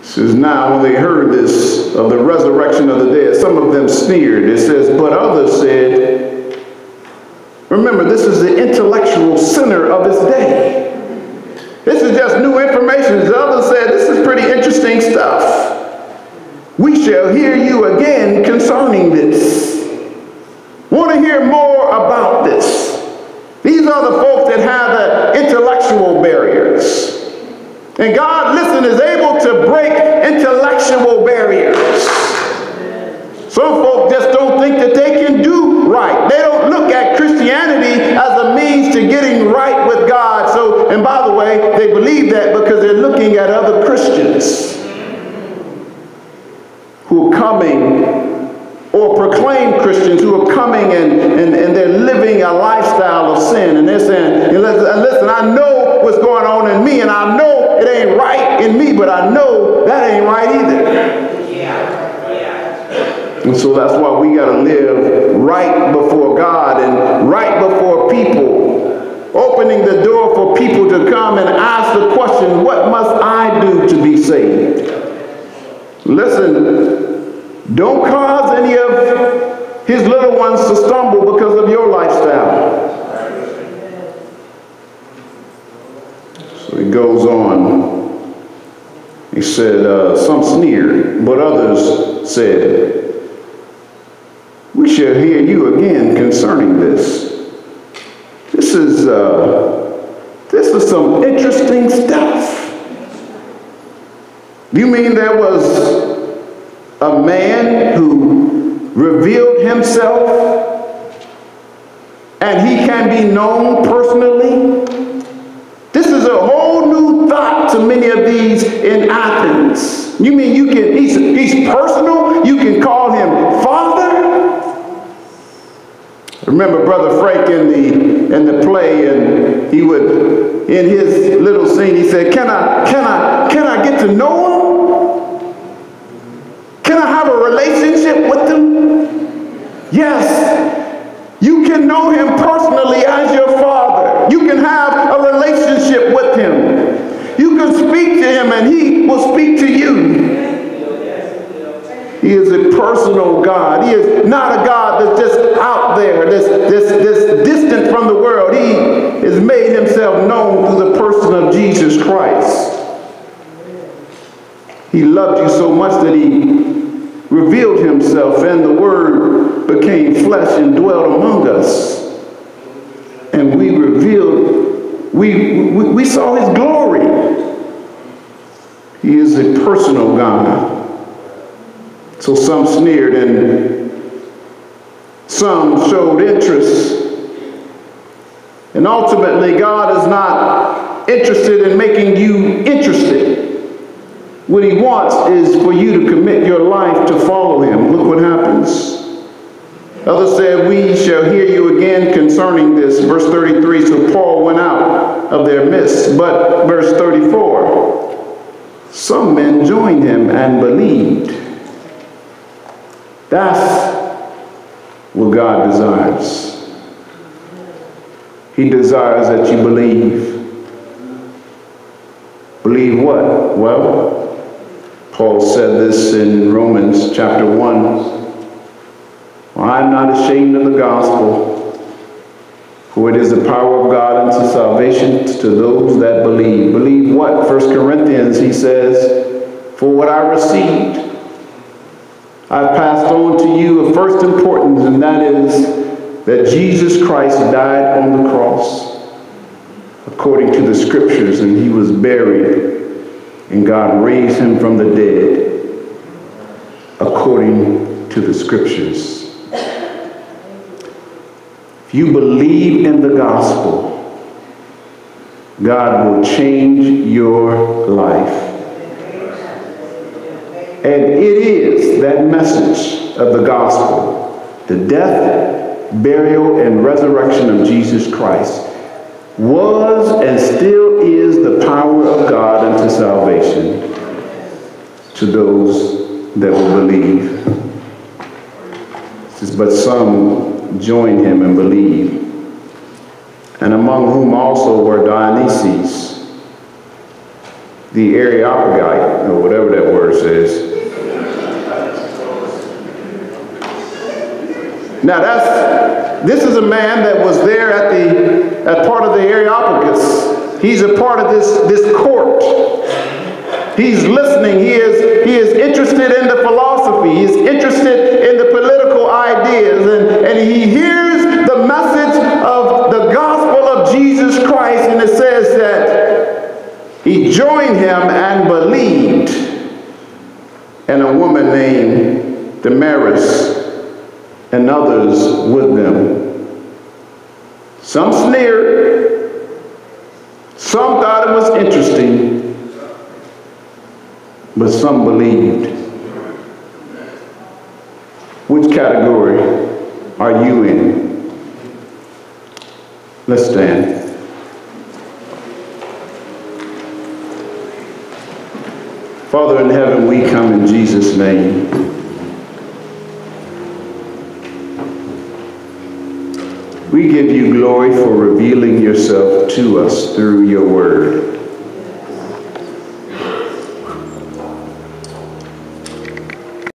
says, now when they heard this of the resurrection of the dead, some of them sneered. It says, but others said, remember, this is the intellectual center of his day. This is just new information. The others said, this is pretty interesting stuff. We shall hear you again concerning this. Want to hear more about this. These are the folks that have the intellectual barriers. And God, listen, is able to break intellectual barriers. Some folk just don't think that they can do right. They don't look at Christianity as a means to getting right with God. So, and by the way, they believe that because they're looking at other Christians who are coming, or proclaim Christians who are coming and they're living a lifestyle of sin. And they're saying, listen, I know what's going on in me, and I know it ain't right in me, but I know that ain't right either. And so that's why we got to live right before God and right before people, opening the door for people to come and ask the question, what must I do to be saved? Listen, don't cause any of his little ones to stumble because of your lifestyle. So he goes on. He said, some sneered, but others said, we shall hear you again concerning this. This is some interesting stuff. You mean there was a man who revealed himself and he can be known personally? This is a whole new thought to many of these in Athens. You mean he's personal? You can call him Father? Remember Brother Frank in the play, and he would, in his little scene, he said, can I get to know him? Can I have a relationship with him? Yes, you can know him personally as your Father. You can have a relationship with him. You can speak to him and he will speak to you. He is a personal God. He is not a God that's just out there, this distant from the world. He has made himself known through the person of Jesus Christ. He loved you so much that he revealed himself, and the Word became flesh and dwelt among us. And we revealed, we saw his glory. He is a personal God. So some sneered and some showed interest. And ultimately, God is not interested in making you interested. What he wants is for you to commit your life to follow him. Look what happens. Others said, we shall hear you again concerning this. Verse 33, so Paul went out of their midst. But verse 34, some men joined him and believed. That's what God desires. He desires that you believe. Believe what? Well, Paul said this in Romans chapter 1. I'm not ashamed of the gospel, for it is the power of God unto salvation to those that believe. Believe what? 1 Corinthians, he says, for what I received, I passed on to you of first importance, and that is that Jesus Christ died on the cross according to the scriptures, and he was buried, and God raised him from the dead according to the scriptures. If you believe in the gospel, God will change your life. And it is that message of the gospel, the death, burial, and resurrection of Jesus Christ, was and still is the power of God unto salvation to those that will believe. But some joined him and believed, and among whom also were Dionysius the Areopagite, or whatever that word says. Now this is a man that was there at part of the Areopagus. He's a part of this court. He's listening. He is interested in the philosophy. He's interested in the political ideas, and he hears the message of the gospel of Jesus Christ, and it says that he joined him and believed, and a woman named Damaris and others with them. Some sneered, some thought it was interesting, but some believed. Which category are you in? Let's stand. Father in heaven, we come in Jesus' name. We give you glory for revealing yourself to us through your word.